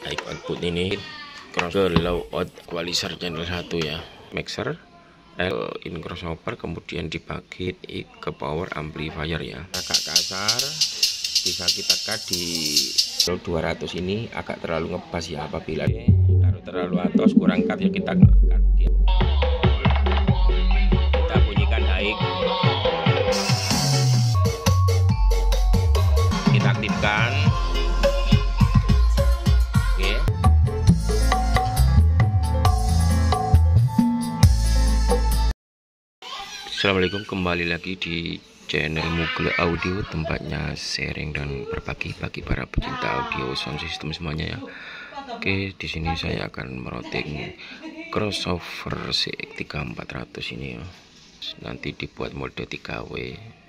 high output ini cross ke low out equalizer channel 1 ya, mixer L in crossover, kemudian dibagi ke power amplifier ya. Agak kasar, bisa kita cut di 200 ini agak terlalu ngebas ya. Apabila kalau terlalu atas kurang cut ya kita cut dia. Kita bunyikan high, kita aktifkan. Assalamualaikum, kembali lagi di channel Mugle Audio, tempatnya sharing dan berbagi bagi para pecinta audio sound system semuanya ya. Oke, di sini saya akan merouting crossover CX3400 ini ya. Nanti dibuat mode 3W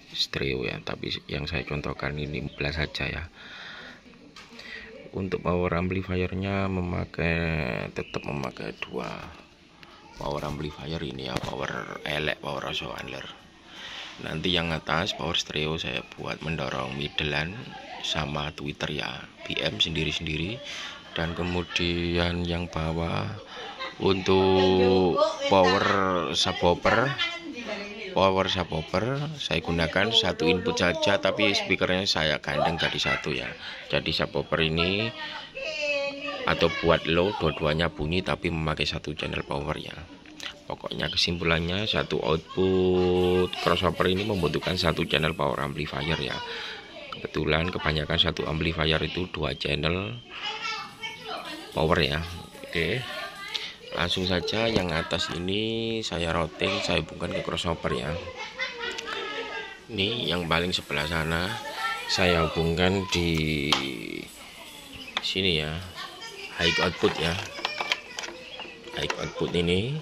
stereo ya, tapi yang saya contohkan ini 15 saja ya. Untuk power amplifiernya tetap memakai dua power amplifier ini ya, power elek, power soundler. Nanti yang atas power stereo saya buat mendorong middlean sama tweeter ya, BM sendiri-sendiri. Dan kemudian yang bawah untuk power subwoofer saya gunakan satu input saja, tapi speakernya saya gandeng jadi satu ya. Jadi subwoofer ini atau buat low dua-duanya bunyi tapi memakai satu channel power ya. Pokoknya kesimpulannya satu output crossover ini membutuhkan satu channel power amplifier ya. Kebetulan kebanyakan satu amplifier itu dua channel power ya. Oke, langsung saja yang atas ini saya routing, saya hubungkan ke crossover ya. Ini yang paling sebelah sana saya hubungkan di sini ya, high output ya. High output ini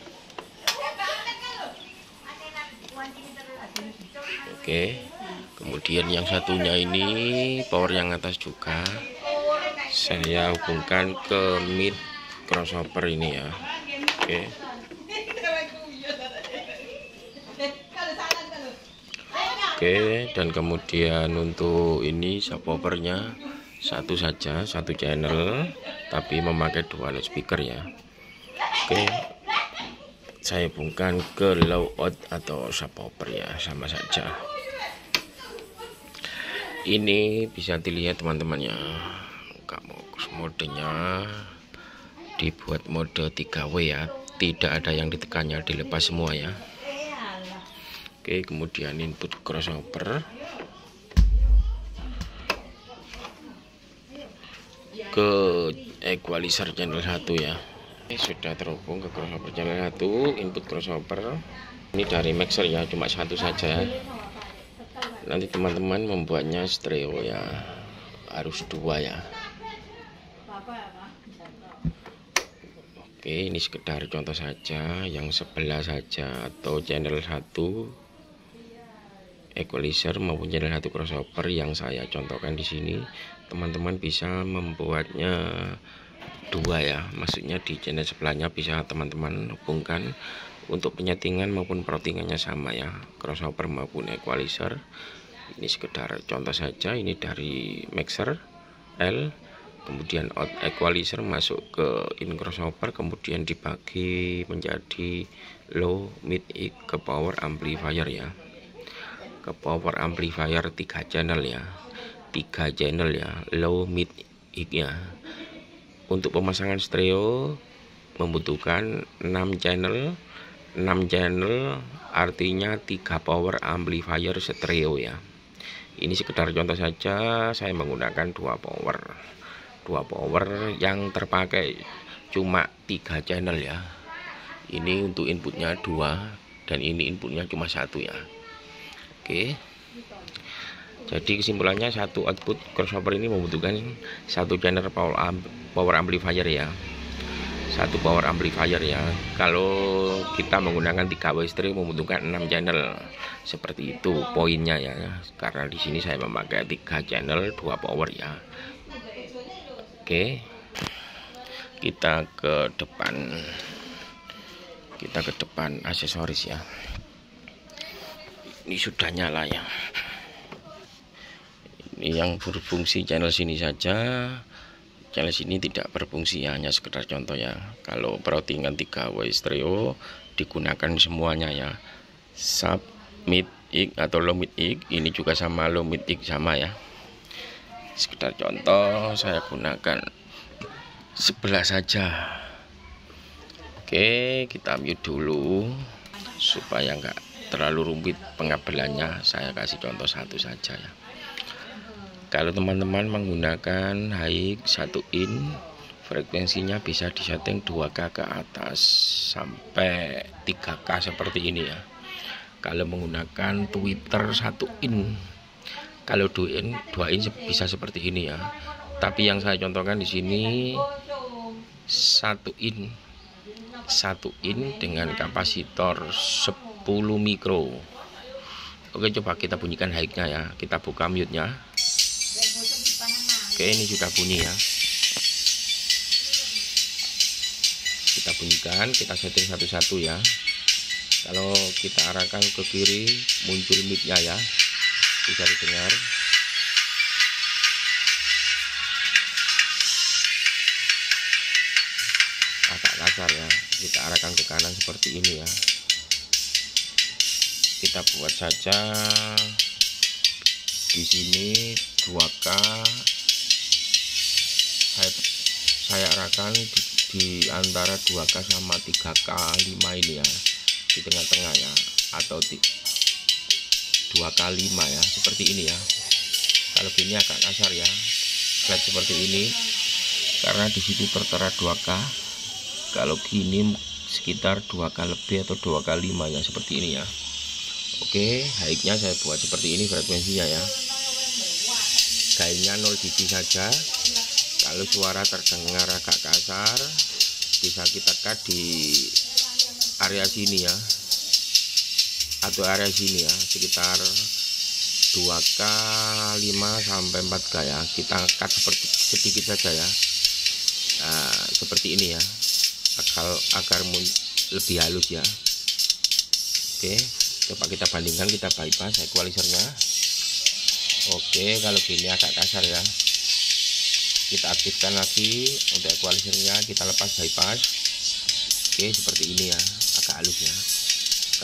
oke, kemudian yang satunya ini power yang atas juga saya hubungkan ke mid crossover ini ya. Oke, dan kemudian untuk ini subwoofernya satu saja, satu channel tapi memakai dua loudspeaker ya. Oke, saya hubungkan ke low out atau subwoofer ya, sama saja. Ini bisa dilihat teman-teman ya, kamu modenya dibuat mode 3W ya, tidak ada yang ditekannya, dilepas semua ya. Oke, kemudian input crossover ke equalizer channel 1 ya. Sudah terhubung ke crossover channel 1, input crossover ini dari mixer ya, cuma satu saja. Nanti teman-teman membuatnya stereo ya, harus dua ya. Oke, ini sekedar contoh saja, yang sebelah saja atau channel 1 equalizer maupun channel 1 crossover yang saya contohkan di sini. Teman-teman bisa membuatnya dua ya, maksudnya di channel sebelahnya bisa teman-teman hubungkan. Untuk penyetingan maupun routingannya sama ya, crossover maupun equalizer. Ini sekedar contoh saja, ini dari mixer L, kemudian out equalizer masuk ke in crossover, kemudian dibagi menjadi low, mid, ke power amplifier ya. Ke power amplifier 3 channel ya, 3 channel ya, low, mid, ya. Untuk pemasangan stereo membutuhkan 6 channel artinya 3 power amplifier stereo ya. Ini sekedar contoh saja, saya menggunakan dua power yang terpakai cuma 3 channel ya. Ini untuk inputnya 2 dan ini inputnya cuma 1 ya. Oke, jadi kesimpulannya satu output crossover ini membutuhkan satu channel power amplifier ya, satu power amplifier ya. Kalau kita menggunakan 3W stereo membutuhkan 6 channel, seperti itu poinnya ya. Karena di sini saya memakai 3 channel 2 power ya. Oke, kita ke depan aksesoris ya. Ini sudah nyala ya. Ini yang berfungsi channel sini saja, channel ini tidak berfungsi, hanya sekedar contoh ya. Kalau routingan 3W stereo digunakan semuanya ya, sub, mid, ik atau low mid ik, ini juga sama, low mid ik sama ya. Sekedar contoh, saya gunakan sebelah saja. Oke, kita mute dulu supaya enggak terlalu rumit pengabelannya. Saya kasih contoh satu saja ya. Kalau teman-teman menggunakan HX 1 in, frekuensinya bisa disetting 2K ke atas sampai 3K seperti ini ya. Kalau menggunakan tweeter 1 in, kalau 2 in bisa seperti ini ya. Tapi yang saya contohkan di sini 1 in dengan kapasitor 10 mikro. Oke, coba kita bunyikan HX-nya ya. Kita buka mute-nya. Oke, ini sudah bunyi ya. Kita bunyikan, kita setting satu-satu ya. Kalau kita arahkan ke kiri, muncul mic-nya ya, bisa didengar. Agak kasar ya. Kita arahkan ke kanan seperti ini ya. Kita buat saja di sini 2K. Saya arahkan di antara 2K sama 3K 5 ini ya, di tengah-tengah ya, atau 2K 5 ya, seperti ini ya. Kalau gini agak kasar ya, flat seperti ini karena di situ tertera 2K. Kalau gini sekitar 2K lebih atau 2K 5 ya, seperti ini ya. Oke, HX-nya saya buat seperti ini frekuensinya ya. Gainnya 0 dB saja. Kalau suara terdengar agak kasar, bisa kita cut di area sini ya, atau area sini ya, sekitar 2K 5 sampai 4K ya. Kita cut seperti sedikit saja ya. Nah, seperti ini ya, agar lebih halus ya. Oke, coba kita bandingkan, kita bypass equalizernya. Oke, kalau gini agak kasar ya. Kita aktifkan lagi untuk equalizernya, kita lepas bypass. Oke, seperti ini ya, agak halus ya.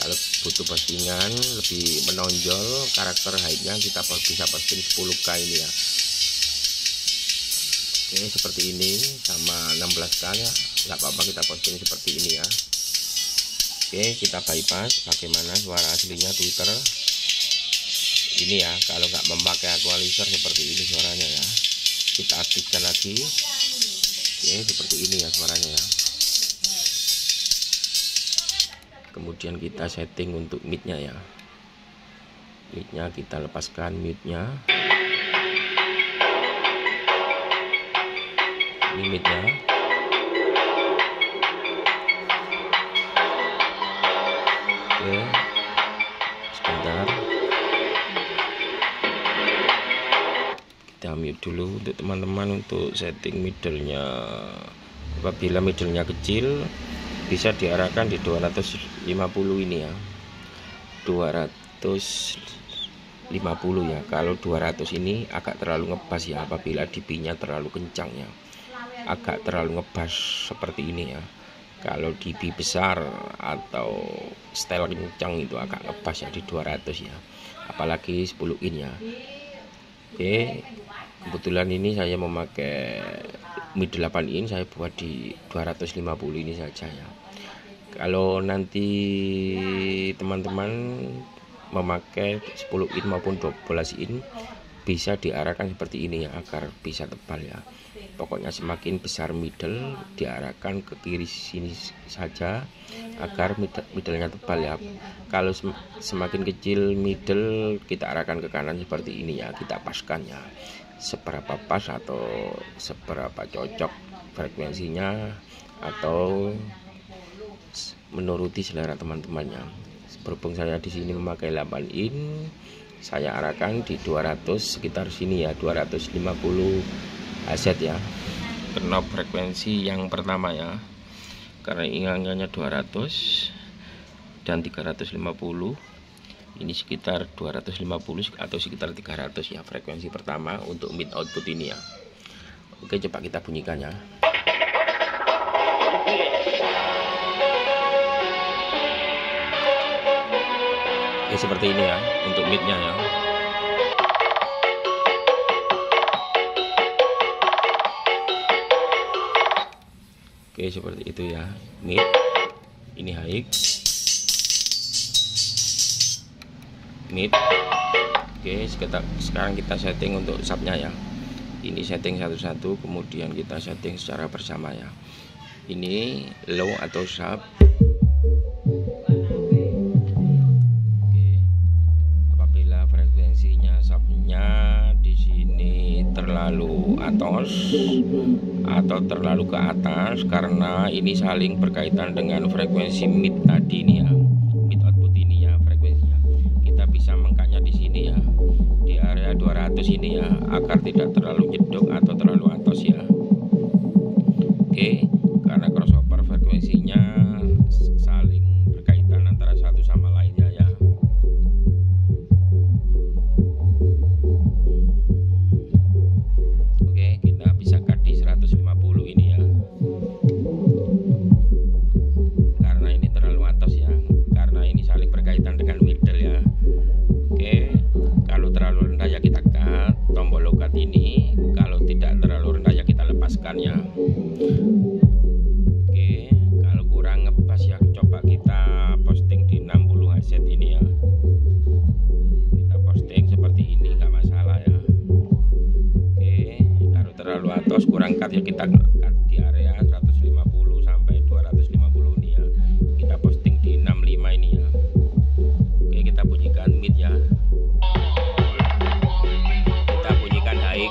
Kalau butuh postingan lebih menonjol karakter height-nya, kita bisa posting 10K ini ya. Oke, seperti ini sama 16K ya, nggak apa-apa kita posting seperti ini ya. Oke, kita bypass. Bagaimana suara aslinya Twitter ini ya, kalau nggak memakai equalizer seperti ini suaranya ya. Kita aktifkan lagi. Oke, seperti ini ya suaranya ya. Kemudian kita setting untuk mid-nya ya. Mid-nya kita lepaskan mute-nya. Ini mid-nya. Oke, sebentar. Kita mute dulu untuk teman-teman untuk setting middle-nya. Apabila middle-nya kecil, bisa diarahkan di 250 ini ya, 250 ya. Kalau 200 ini agak terlalu ngebas ya, apabila dB-nya terlalu kencang ya, agak terlalu ngebas seperti ini ya. Kalau dB besar atau style kencang itu agak ngebas ya di 200 ya, apalagi 10 in ya. Oke, kebetulan ini saya memakai mid 8 in, saya buat di 250 ini saja ya. Kalau nanti teman-teman memakai 10 in maupun 12 in, bisa diarahkan seperti ini ya, agar bisa tebal ya. Pokoknya semakin besar middle diarahkan ke kiri sini saja agar middle-nya tebal ya. Kalau semakin kecil middle, kita arahkan ke kanan seperti ini ya, kita paskan ya. Seberapa pas atau seberapa cocok frekuensinya, atau menuruti selera teman-temannya. Berhubung saya di sini memakai 8 in, saya arahkan di 200 sekitar sini ya, 250 Hz ya. Knob frekuensi yang pertama ya, karena angkanya 200 dan 350, ini sekitar 250 atau sekitar 300 ya frekuensi pertama untuk mid output ini ya. Oke, coba kita bunyikan ya. Oke, seperti ini ya untuk midnya ya. Oke, seperti itu ya mid. Ini high, mid. Oke, sekarang kita setting untuk subnya ya. Ini setting satu-satu, kemudian kita setting secara bersama ya. Ini low atau sub. Oke, apabila frekuensinya subnya di sini terlalu atas atau terlalu ke atas, karena ini saling berkaitan dengan frekuensi mid tadi nih ya, mid output ini ya frekuensinya. Kita bisa mengkatnya di sini ya, di area 200 ini ya, agar tidak terlalu nyedok atau terlalu atas ya. Oke, karena crossover frekuensinya saling berkaitan antara satu sama lainnya ya. Oke, kita bisa cut di 150 ini ya, karena ini terlalu atas ya, karena ini saling berkaitan dengan middle ya. Oke, kalau terlalu rendah ya kita cut tombol logat ini, kalau tidak terlalu rendah ya kita lepaskan ya. Oke, kalau kurang ngepas ya coba kita posting di 60 Hz ini ya. Kita posting seperti ini nggak masalah ya. Oke, kalau terlalu atas kurang cut ya kita cut di area 150 sampai 250 ini ya. Kita posting di 65 ini ya. Oke, kita bunyikan mid ya. Kita bunyikan high.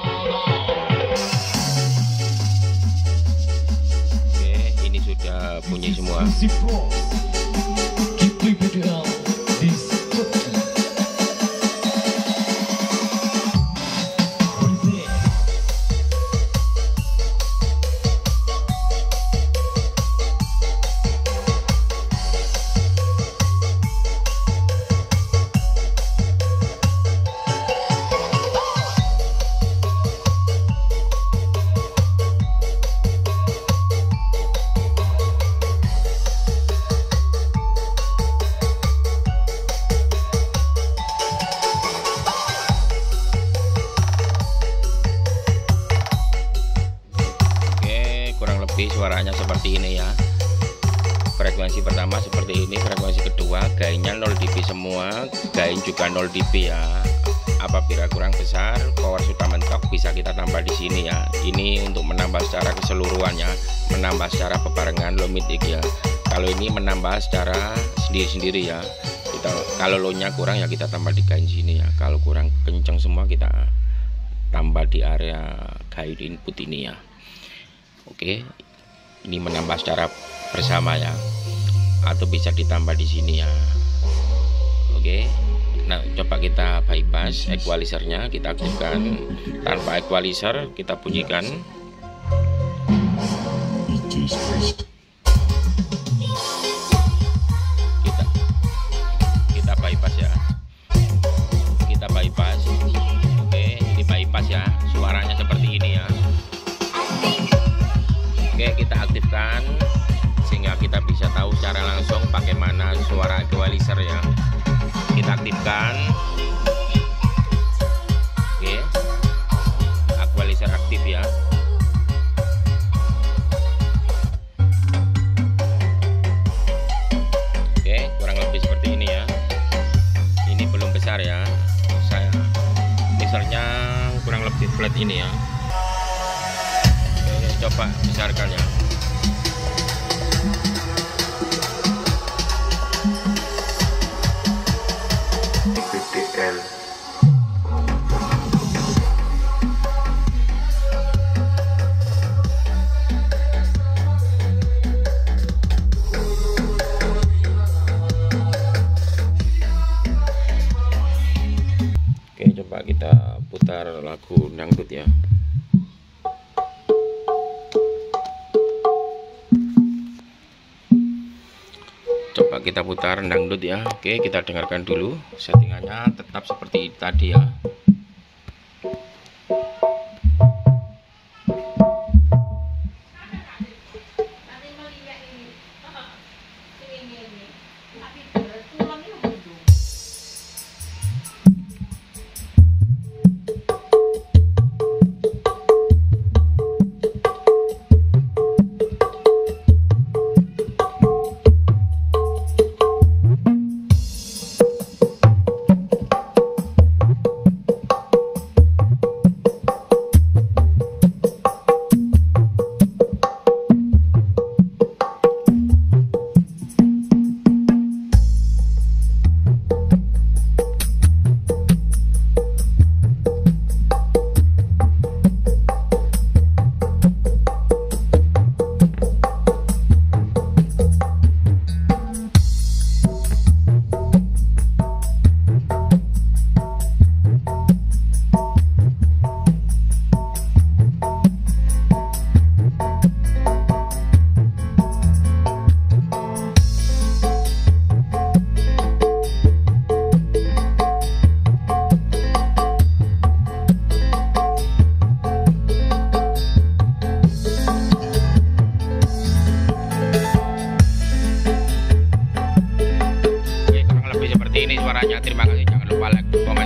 Oke, ini sudah bunyi semua. Suaranya seperti ini ya. Frekuensi pertama seperti ini, frekuensi kedua gainnya 0 dB semua, gain juga 0 dB ya. Apabila kurang besar, power sudah mentok, bisa kita tambah di sini ya. Ini untuk menambah secara keseluruhannya, menambah secara bebarengan low mid ya. Kalau ini menambah secara sendiri-sendiri ya. Kalau low-nya kurang ya kita tambah di gain sini ya. Kalau kurang kenceng semua kita tambah di area gain input ini ya. Oke, ini menambah secara bersama ya, atau bisa ditambah di sini ya. Oke, nah coba kita bypass equalizernya, kita aktifkan. Tanpa equalizer kita bunyikan. Kita bypass ya, kita bypass. Oke, ini bypass ya, suaranya seperti ini ya. Oke, kita aktifkan sehingga kita bisa tahu secara langsung bagaimana suara equalizer ya. Kita aktifkan. Oke, equalizer aktif ya. Oke, kurang lebih seperti ini ya. Ini belum besar ya, saya misalnya kurang lebih flat ini ya. Coba besarkan ya. PTL. Oke, coba kita putar lagu dangdut ya. Coba kita putar dangdut ya. Oke, kita dengarkan dulu. Settingannya tetap seperti tadi ya. caranya. Terima kasih, jangan lupa like, komen.